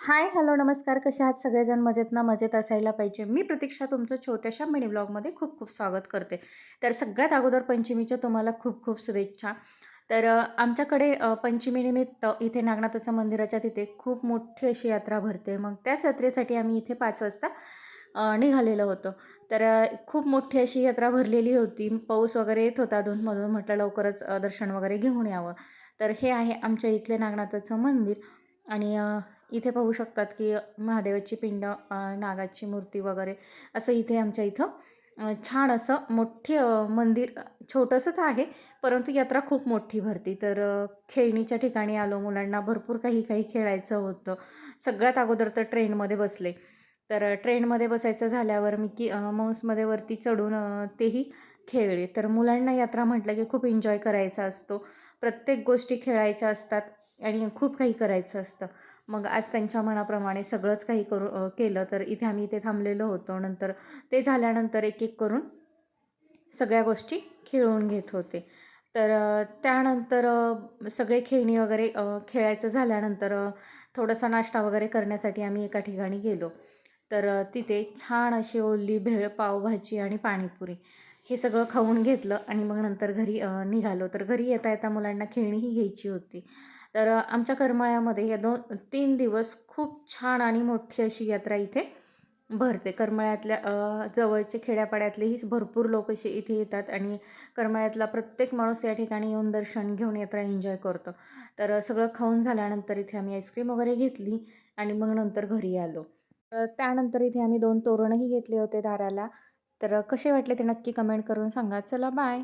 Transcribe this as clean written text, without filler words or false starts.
हाय, hello, नमस्कार. कशा आहात सगळेजण? मजेत ना? मजेत असायला पाहिजे. मी प्रतीक्षा तुमचं छोट्याशा मिनी ब्लॉगमध्ये खूप खूप स्वागत करते. तर सगळ्यात अगोदर पंचमीच्या तुम्हाला खूप खूप शुभेच्छा. तर आमच्याकडे पंचमीनिमित्त इथे नागनाथाच्या मंदिराच्या तिथे खूप मोठी अशी यात्रा भरते. मग त्याच यात्रेसाठी आम्ही इथे 5 वाजता निघालेलो होतो. तर खूप मोठी अशी यात्रा भरलेली होती. पाऊस वगैरे येत होता अधूनमधून. म्हटलं लवकरच दर्शन वगैरे घेऊन यावं. तर हे आहे आमच्या इथले नागनाथाचं मंदिर आणि इथे पाहू शकतात की महादेवाची पिंड, नागाची मूर्ती वगैरे असं इथे आमच्या इथं छान असं मोठी मंदिर छोटंसंच आहे, परंतु यात्रा खूप मोठी भरती. तर खेळणीच्या ठिकाणी आलो. मुलांना भरपूर काही काही खेळायचं होतं. सगळ्यात अगोदर तर ट्रेनमध्ये बसले. तर ट्रेनमध्ये बसायचं झाल्यावर मी की माऊसमध्ये वरती चढून तेही खेळले. तर मुलांना यात्रा म्हटलं की खूप एन्जॉय करायचा असतो. प्रत्येक गोष्टी खेळायच्या असतात आणि खूप काही करायचं असतं. मग आज त्यांच्या मनाप्रमाणे सगळंच काही केलं. तर इथे थांबलेलो होतो. नंतर ते झाल्यानंतर एक एक करून सगळ्या गोष्टी खेळून घेत होते. तर त्यानंतर सगळे खेळणी वगैरे खेळायचं झाल्यानंतर थोडासा नाश्ता वगैरे करण्यासाठी आम्ही एका ठिकाणी गेलो. तर तिथे छान अशी ओली भेळ, पावभाजी आणि पाणीपुरी हे सगळं खाऊन घेतलं आणि मग नंतर घरी निघालो. तर घरी येता येता मुलांना खेळणीही घ्यायची होती. तर आमच्या करमाळ्यामध्ये या 2-3 दिवस खूप छान आणि मोठी अशी यात्रा इथे भरते. करमाळ्यातल्या जवळचे खेड्यापाड्यातलेही भरपूर लोक असे इथे येतात आणि करमाळ्यातला प्रत्येक माणूस या ठिकाणी येऊन दर्शन घेऊन यात्रा एन्जॉय करतो. तर सगळं खाऊन झाल्यानंतर इथे आम्ही आईस्क्रीम वगैरे घेतली आणि मग नंतर घरी आलो. त्यानंतर इथे आम्ही 2 तोरणंही घेतले होते दाराला. तर कसे वाटले ते नक्की कमेंट करून सांगा. चला बाय.